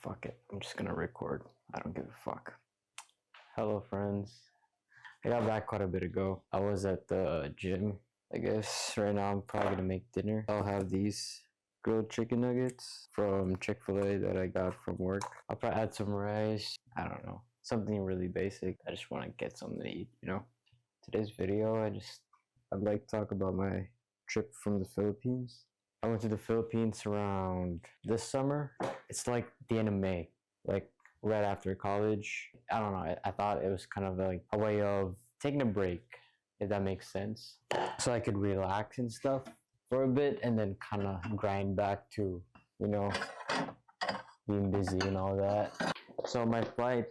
Fuck it. I'm just gonna record. I don't give a fuck. Hello, friends. I got back quite a bit ago. I was at the gym. I guess right now I'm probably gonna make dinner. I'll have these grilled chicken nuggets from Chick-fil-A that I got from work. I'll probably add some rice. I don't know. Something really basic. I just want to get something to eat, you know? Today's video, I'd like to talk about my trip from the Philippines. I went to the Philippines around this summer. It's like the end of May, like right after college. I don't know. I thought it was kind of like a way of taking a break, if that makes sense. So I could relax and stuff for a bit and then kind of grind back to, you know, being busy and all that. So my flight,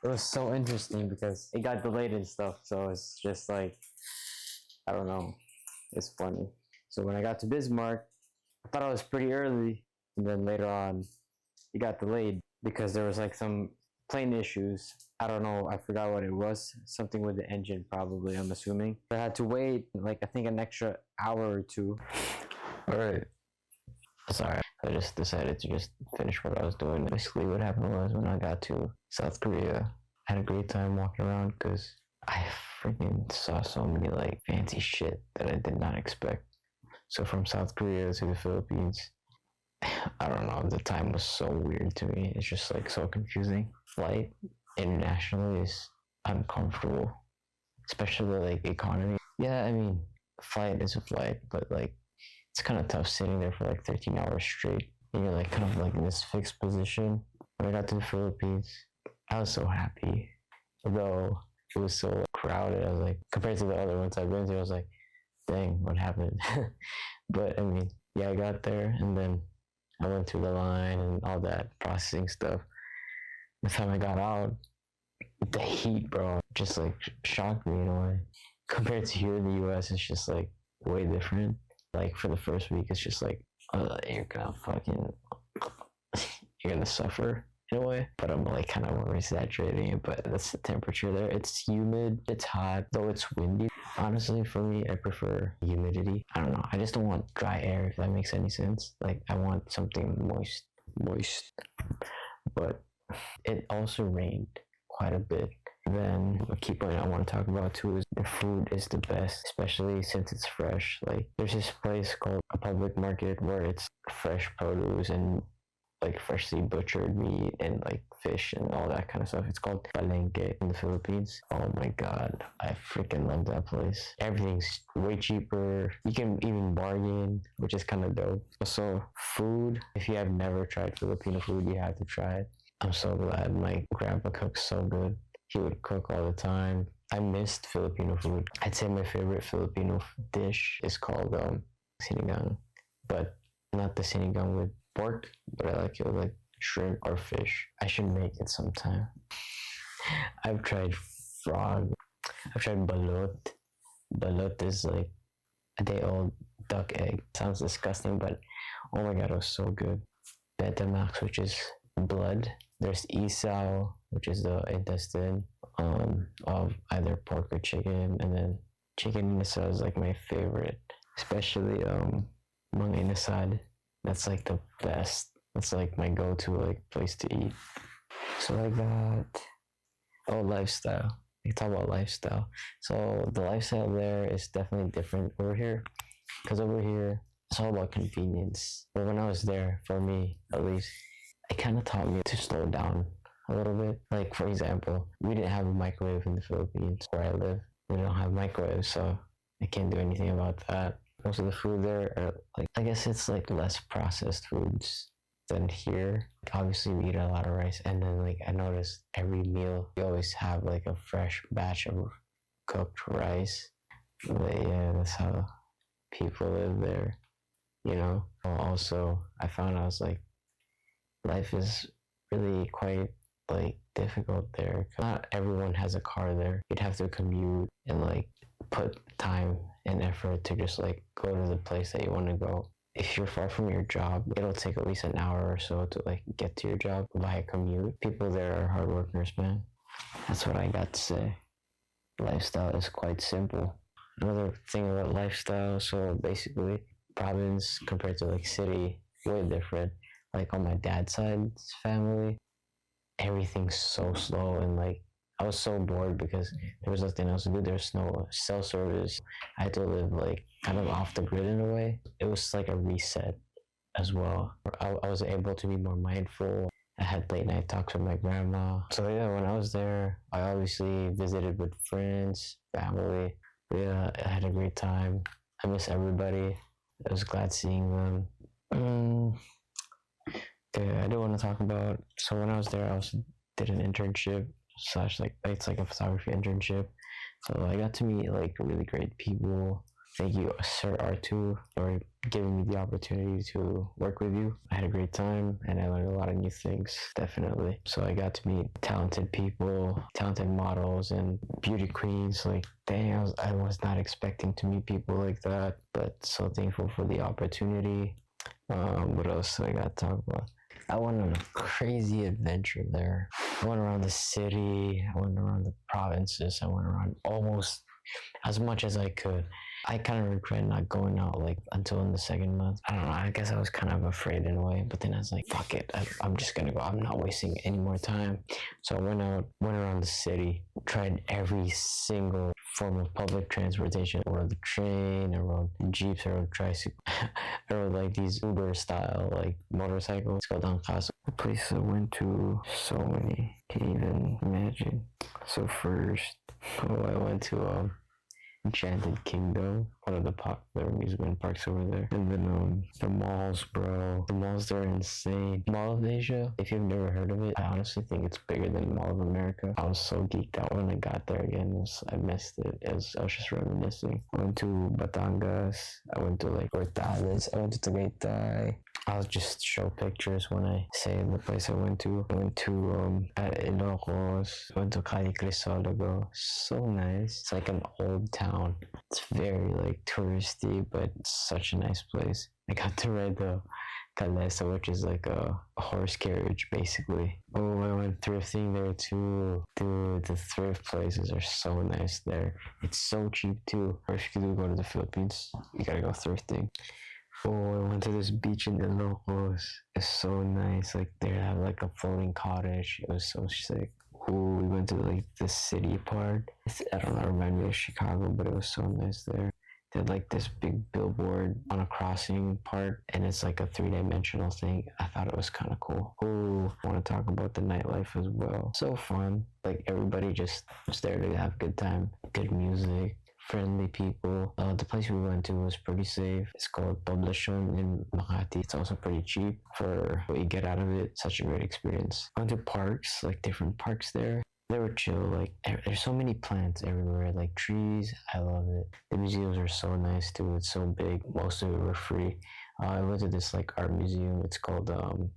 it was so interesting because it got delayed and stuff. So it's just like, I don't know. It's funny. So when I got to Bismarck, I thought I was pretty early, and then later on, it got delayed because there was like some plane issues. I don't know, I forgot what it was. Something with the engine, probably, I'm assuming. I had to wait, like, I think an extra hour or two. Alright. Sorry, I just decided to just finish what I was doing. Basically, what happened was when I got to South Korea, I had a great time walking around because I freaking saw so many, like, fancy shit that I did not expect. So from South Korea to the Philippines, I don't know, the time was so weird to me. It's just like so confusing. Flight internationally is uncomfortable, especially like economy. Yeah, I mean, flight is a flight, but like it's kind of tough sitting there for like 13 hours straight. And you're like kind of like in this fixed position. When I got to the Philippines, I was so happy. Although it was so crowded, I was like, compared to the other ones I've been to, I was like, dang, what happened? But I mean, yeah, I got there and then I went through the line and all that processing stuff. The time I got out, the heat, bro, just like shocked me in a way. Compared to here in the US, it's just like way different. Like for the first week, it's just like, you're gonna fucking, you're gonna suffer in a way. But I'm like kind of over exaggerating it, but that's the temperature there. It's humid, it's hot, though it's windy. Honestly, for me, I prefer humidity. I don't know. I just don't want dry air, if that makes any sense. Like, I want something moist. But it also rained quite a bit. Then a key point I want to talk about too is the food is the best, especially since it's fresh. Like, there's this place called a public market where it's fresh produce and like freshly butchered meat and like fish and all that kind of stuff. It's called Palengke in the Philippines. Oh my god, I freaking love that place. Everything's way cheaper. You can even bargain, which is kind of dope. Also, food. If you have never tried Filipino food, you have to try it. I'm so glad my grandpa cooks so good. He would cook all the time. I missed Filipino food. I'd say my favorite Filipino dish is called sinigang, but not the sinigang with pork, but I like it with like shrimp or fish. I should make it sometime. I've tried frog. I've tried balut. Balut is like a day-old duck egg. Sounds disgusting, but oh my god, it was so good. Betamax, which is blood. There's isaw, which is the intestine of either pork or chicken, and then chicken inasal is like my favorite, especially mang inasal. That's like the best. That's like my go-to like place to eat. So like that. Oh, lifestyle. We talk about lifestyle. So the lifestyle there is definitely different over here, because over here it's all about convenience. But when I was there, for me at least, it kind of taught me to slow down a little bit. Like for example, we didn't have a microwave in the Philippines where I live. We don't have microwaves, so I can't do anything about that. Most of the food there are like, I guess it's like less processed foods than here. Obviously we eat a lot of rice, and then like I noticed every meal you always have like a fresh batch of cooked rice. But yeah, that's how people live there, you know. Also, I found I was like, life is really quite like difficult there. Not everyone has a car there. You'd have to commute and like put time and effort to just like go to the place that you want to go. If you're far from your job, it'll take at least an hour or so to like get to your job by commute. People there are hard workers, man. That's what I got to say. Lifestyle is quite simple. Another thing about lifestyle, so basically province compared to like city, way different. like on my dad's side's family, everything's so slow and like I was so bored because there was nothing else to do. There's no cell service. I had to live like kind of off the grid in a way. It was like a reset as well. I was able to be more mindful. I had late night talks with my grandma. So yeah, when I was there, I obviously visited with friends, family. Yeah, I had a great time. I miss everybody. I was glad seeing them. Okay, I do want to talk about. So when I was there, I also did an internship slash like it's like a photography internship. So I got to meet like really great people. Thank you, Sir R2, for giving me the opportunity to work with you. I had a great time and I learned a lot of new things, definitely. So I got to meet talented people, talented models, and beauty queens. Like, dang, I was not expecting to meet people like that, but so thankful for the opportunity. What else do I got to talk about? I went on a crazy adventure there. I went around the city, I went around the provinces, I went around almost as much as I could. I kind of regret not going out like until in the second month. I don't know. I guess I was kind of afraid in a way, but then I was like, "Fuck it! I'm just gonna go. I'm not wasting any more time." So I went out, went around the city, tried every single form of public transportation. I rode the train, I rode jeeps, I rode tricycles, I rode like these Uber style like motorcycles. It's called Angkas. The place I went to, so many. Can't even imagine. So first, I went to Enchanted Kingdom, one of the popular amusement parks over there. And then the malls, bro. The malls there are insane. Mall of Asia, if you've never heard of it, I honestly think it's bigger than Mall of America. I was so geeked out when I got there again. I missed it. I was just reminiscing. I went to Batangas. I went to like Hortales. I went to Tagaytay. I'll just show pictures when I say the place I went to. I went to at Ilocos. I went to Cali Crisologo. So nice. It's like an old town. It's very like touristy, but such a nice place. I got to ride the Calesa, which is like a horse carriage basically. Oh, I went thrifting there too. Dude, the thrift places are so nice there. It's so cheap too. Or if you do go to the Philippines, you gotta go thrifting. Oh, I went to this beach in Ilocos. It's so nice. Like they have like a floating cottage. It was so sick. Ooh, we went to like the city part. I don't know, it reminded me of Chicago, but it was so nice there. They had like this big billboard on a crossing part, and it's like a 3-dimensional thing. I thought it was kind of cool. Ooh, I want to talk about the nightlife as well. So fun. Like everybody just was there to have a good time, good music, friendly people. The place we went to was pretty safe. It's called Poblacion in Makati. It's also pretty cheap for what you get out of it. Such a great experience. I went to parks, like different parks there. They were chill. Like there's so many plants everywhere, like trees. I love it. The museums are so nice too. It's so big. Most of it were free. I went to this like art museum. It's called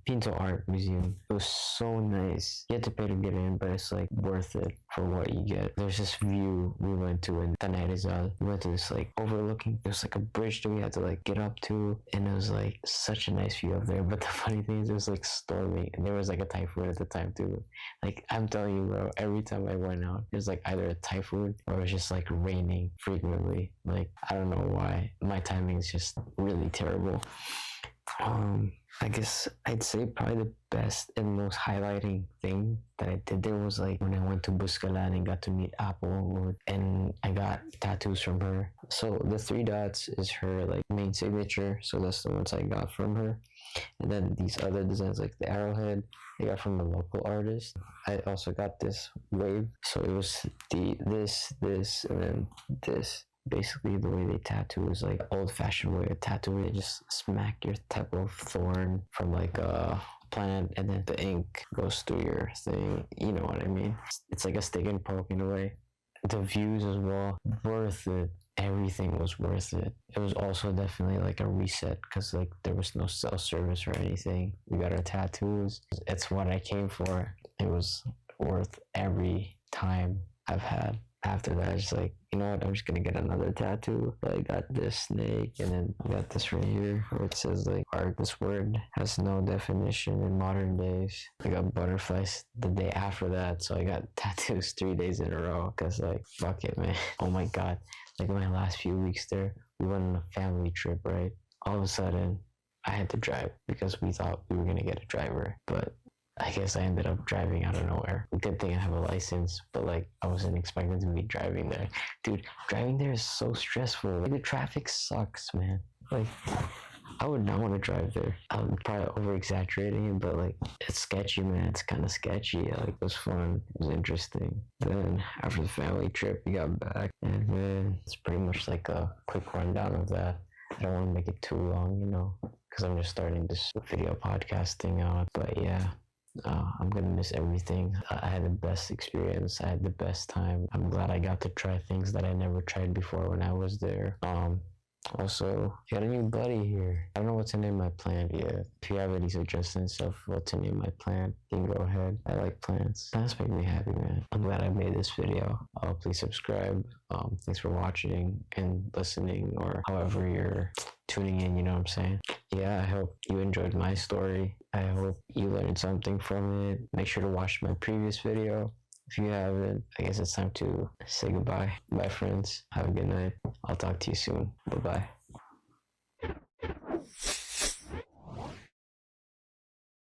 Pinto Art Museum. It was so nice. You had to pay to get in, but it's like worth it for what you get. There's this view we went to in Tanay Rizal. We went to this like overlooking. There's like a bridge that we had to like get up to, and it was like such a nice view up there. But the funny thing is, it was like storming, and there was like a typhoon at the time too. Like I'm telling you, bro, every time I went out, it was like either a typhoon or it was just like raining frequently. Like I don't know why. My timing is just really terrible. I guess I'd say probably the best and most highlighting thing that I did there was like when I went to Buscalan and got to meet Apple, and I got tattoos from her. So the 3 dots is her like main signature, so that's the ones I got from her. And then these other designs like the arrowhead, I got from a local artist. I also got this wave, so it was this, and then this. Basically, the way they tattoo is like old-fashioned way of tattooing. They just smack your type of thorn from like a plant, and then the ink goes through your thing. You know what I mean? It's like a stick and poke in a way. The views as well, worth it. Everything was worth it. It was also definitely like a reset because like there was no cell service or anything. We got our tattoos. It's what I came for. It was worth every time I've had. After that, it's like, you know what, I'm just gonna get another tattoo. I got this snake, and then I got this right here where it says like art. This word has no definition in modern days. I got butterflies the day after that, so I got tattoos 3 days in a row because like fuck it, man. Oh my god, like my last few weeks there, we went on a family trip, right? All of a sudden, I had to drive because we thought we were gonna get a driver, but I guess I ended up driving out of nowhere. Good thing I have a license, but like I wasn't expecting to be driving there. Dude, driving there is so stressful. Like, the traffic sucks, man. Like, I would not want to drive there. I'm probably over exaggerating it, but like it's sketchy, man. It's kind of sketchy. Like, it was fun. It was interesting. Then after the family trip, we got back, and man, it's pretty much like a quick rundown of that. I don't want to make it too long, you know, because I'm just starting this video podcasting out. But yeah. I'm gonna miss everything. I had the best experience. I had the best time. I'm glad I got to try things that I never tried before when I was there. Also, got a new buddy here. I don't know what to name my plant yet. If you have any suggestions of what to name my plant, you can go ahead. I like plants. Plants make me happy, man. I'm glad I made this video. Please subscribe. Thanks for watching and listening, or however you're tuning in, you know what I'm saying? Yeah, I hope you enjoyed my story. I hope you learned something from it. Make sure to watch my previous video. If you haven't, I guess it's time to say goodbye. Bye, friends. Have a good night. I'll talk to you soon. Bye-bye.